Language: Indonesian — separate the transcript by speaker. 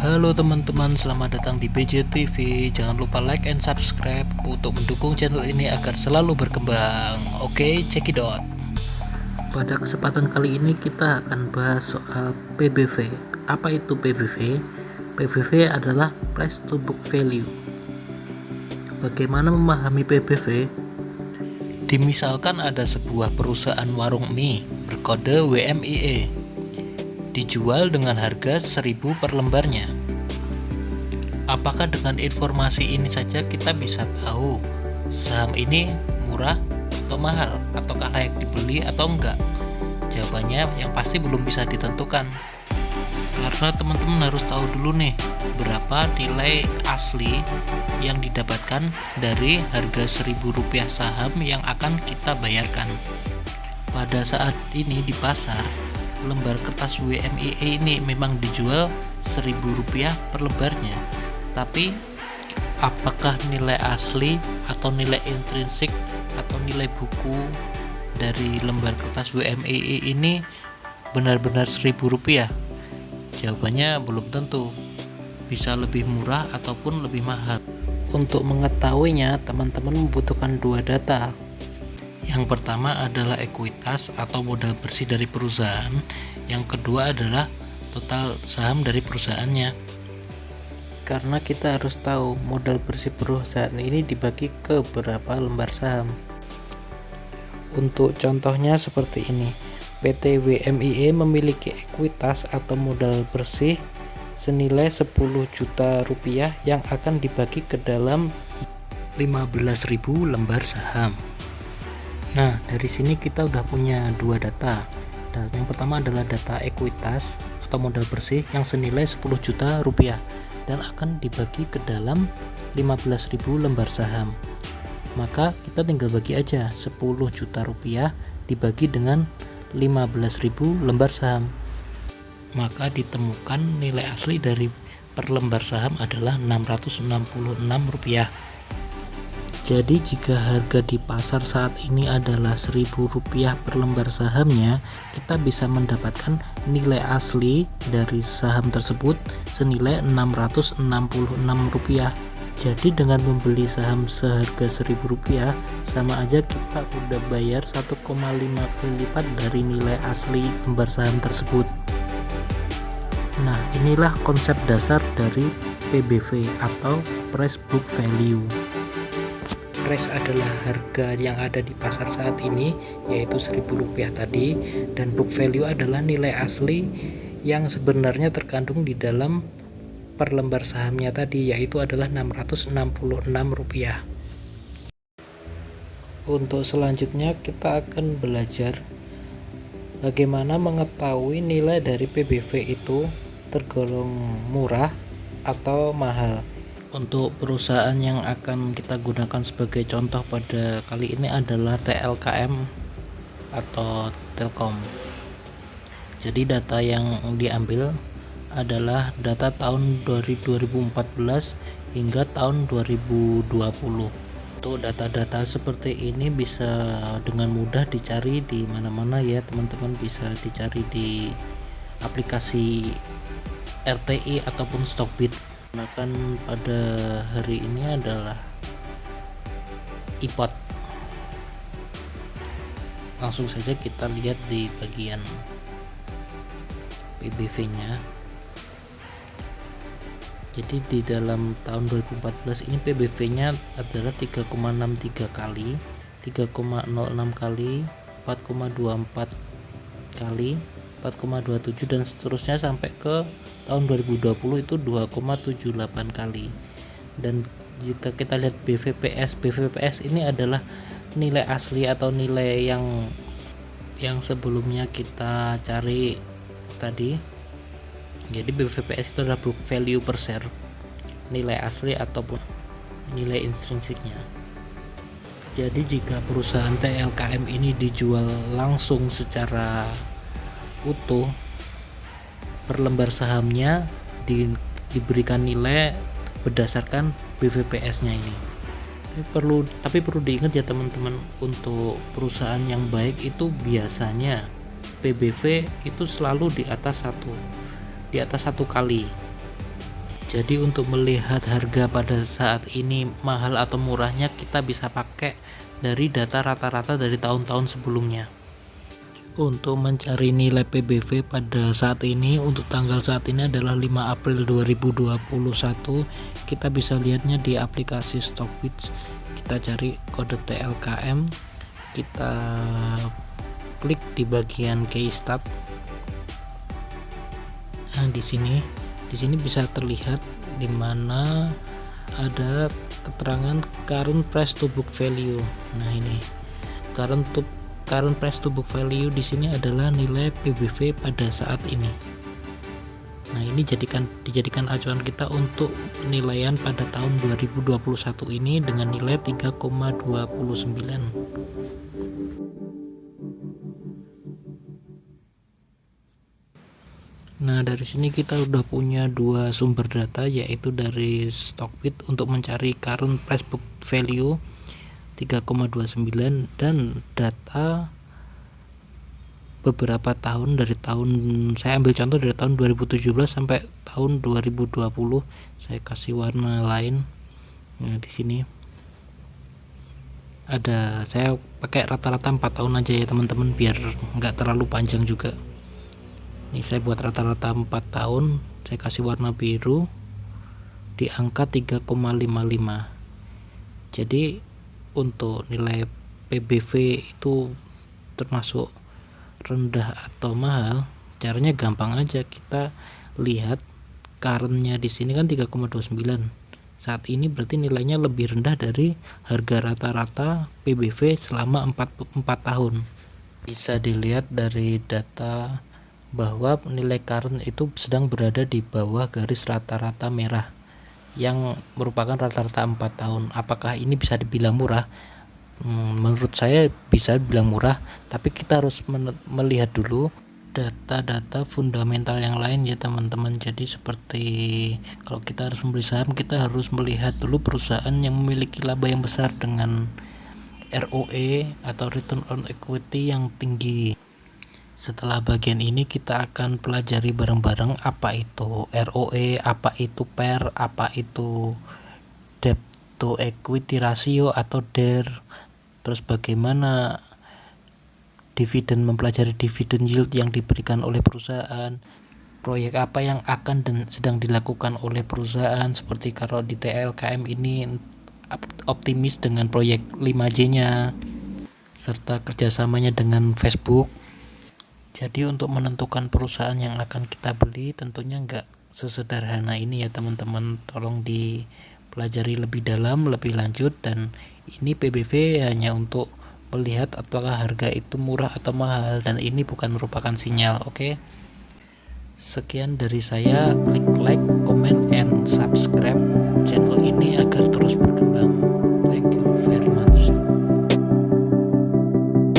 Speaker 1: Halo teman-teman, selamat datang di BJ TV. Jangan lupa like and subscribe untuk mendukung channel ini agar selalu berkembang. Oke, check it out. Pada kesempatan kali ini kita akan bahas soal PBV. Apa itu PBV? PBV adalah price to book value. Bagaimana memahami PBV? Dimisalkan ada sebuah perusahaan warung mie berkode WMIE dijual dengan harga 1000 per lembarnya. Apakah dengan informasi ini saja kita bisa tahu saham ini murah atau mahal, ataukah layak dibeli atau enggak? Jawabannya yang pasti belum bisa ditentukan, karena teman-teman harus tahu dulu nih berapa nilai asli yang didapatkan dari harga Rp1000 saham yang akan kita bayarkan. Pada saat ini di pasar, lembar kertas WMIE ini memang dijual Rp1000 per lembarnya, tapi apakah nilai asli atau nilai intrinsik atau nilai buku dari lembar kertas WMIE ini benar-benar Rp1000? Jawabannya belum tentu, bisa lebih murah ataupun lebih mahal. Untuk mengetahuinya, teman-teman membutuhkan dua data. Yang pertama adalah ekuitas atau modal bersih dari perusahaan. Yang kedua adalah total saham dari perusahaannya. Karena kita harus tahu modal bersih perusahaan ini dibagi ke berapa lembar saham. Untuk contohnya seperti ini. PT WMIE memiliki ekuitas atau modal bersih senilai Rp10 juta yang akan dibagi ke dalam 15.000 lembar saham. Nah, dari sini kita udah punya dua data. Yang pertama adalah data ekuitas atau modal bersih yang senilai Rp10 juta dan akan dibagi ke dalam 15.000 lembar saham. Maka kita tinggal bagi aja Rp10 juta dibagi dengan 15.000 lembar saham. Maka ditemukan nilai asli dari per lembar saham adalah Rp666. Jadi jika harga di pasar saat ini adalah Rp1000 per lembar sahamnya, kita bisa mendapatkan nilai asli dari saham tersebut senilai Rp666. Jadi dengan membeli saham seharga Rp1000 sama aja kita udah bayar 1,5 kali lipat dari nilai asli lembar saham tersebut. Nah, inilah konsep dasar dari PBV atau price book value. Price adalah harga yang ada di pasar saat ini, yaitu Rp1000 tadi, dan book value adalah nilai asli yang sebenarnya terkandung di dalam per lembar sahamnya tadi, yaitu adalah Rp666. Untuk selanjutnya kita akan belajar bagaimana mengetahui nilai dari PBV itu tergolong murah atau mahal. Untuk perusahaan yang akan kita gunakan sebagai contoh pada kali ini adalah TLKM atau Telkom. Jadi data yang diambil adalah data tahun 2014 hingga tahun 2020. Untuk data-data seperti ini bisa dengan mudah dicari di mana-mana ya, teman-teman bisa dicari di aplikasi RTI ataupun Stockbit. Gunakan pada hari ini adalah iPod. Langsung saja kita lihat di bagian PBV-nya. Jadi di dalam tahun 2014 ini PBV-nya adalah 3,63 kali, 3,06 kali, 4,24 kali, 4,27 dan seterusnya sampai ke tahun 2020 itu 2,78 kali. Dan jika kita lihat BVPS ini adalah nilai asli atau nilai yang sebelumnya kita cari tadi. Jadi BVPS itu adalah book value per share, nilai asli ataupun nilai intrinsiknya. Jadi jika perusahaan TLKM ini dijual langsung secara utuh, per lembar sahamnya diberikan nilai berdasarkan BVPS-nya ini. Tapi perlu diingat ya teman-teman, untuk perusahaan yang baik itu biasanya PBV itu selalu di atas satu kali. Jadi untuk melihat harga pada saat ini mahal atau murahnya, kita bisa pakai dari data rata-rata dari tahun-tahun sebelumnya. Untuk mencari nilai PBV pada saat ini, untuk tanggal saat ini adalah 5 April 2021. Kita bisa lihatnya di aplikasi Stockwits. Kita cari kode TLKM, kita klik di bagian Keystat. Nah, di sini bisa terlihat di mana ada keterangan current price to book value. Nah, ini current price to book value di sini adalah nilai PBV pada saat ini. Nah, ini dijadikan acuan kita untuk penilaian pada tahun 2021 ini dengan nilai 3,29. Nah, dari sini kita udah punya dua sumber data, yaitu dari Stockwits untuk mencari current price book value 3,29 dan data beberapa tahun dari saya ambil contoh dari tahun 2017 sampai tahun 2020. Saya kasih warna lain. Nah, di sini saya pakai rata-rata 4 tahun aja ya teman-teman, biar nggak terlalu panjang juga. Ini saya buat rata-rata 4 tahun, saya kasih warna biru di angka 3,55. Jadi untuk nilai PBV itu termasuk rendah atau mahal, caranya gampang aja. Kita lihat currentnya di sini kan 3,29. Saat ini berarti nilainya lebih rendah dari harga rata-rata PBV selama 4 tahun. Bisa dilihat dari data bahwa nilai current itu sedang berada di bawah garis rata-rata merah yang merupakan rata-rata 4 tahun. Apakah ini bisa dibilang murah? Menurut saya bisa dibilang murah, tapi kita harus melihat dulu data-data fundamental yang lain ya teman-teman. Jadi seperti kalau kita harus membeli saham, kita harus melihat dulu perusahaan yang memiliki laba yang besar dengan ROE atau return on equity yang tinggi. Setelah bagian ini kita akan pelajari bareng-bareng apa itu ROE, apa itu PER, apa itu debt to equity ratio atau DER. Terus bagaimana mempelajari dividen yield yang diberikan oleh perusahaan. Proyek apa yang akan dan sedang dilakukan oleh perusahaan, seperti kalau di TLKM ini optimis dengan proyek 5J-nya serta kerjasamanya dengan Facebook. Jadi untuk menentukan perusahaan yang akan kita beli tentunya nggak sesederhana ini ya teman-teman. Tolong dipelajari lebih dalam, lebih lanjut. Dan ini PBV hanya untuk melihat apakah harga itu murah atau mahal, dan ini bukan merupakan sinyal. Oke. Sekian dari saya. Klik like, comment, and subscribe.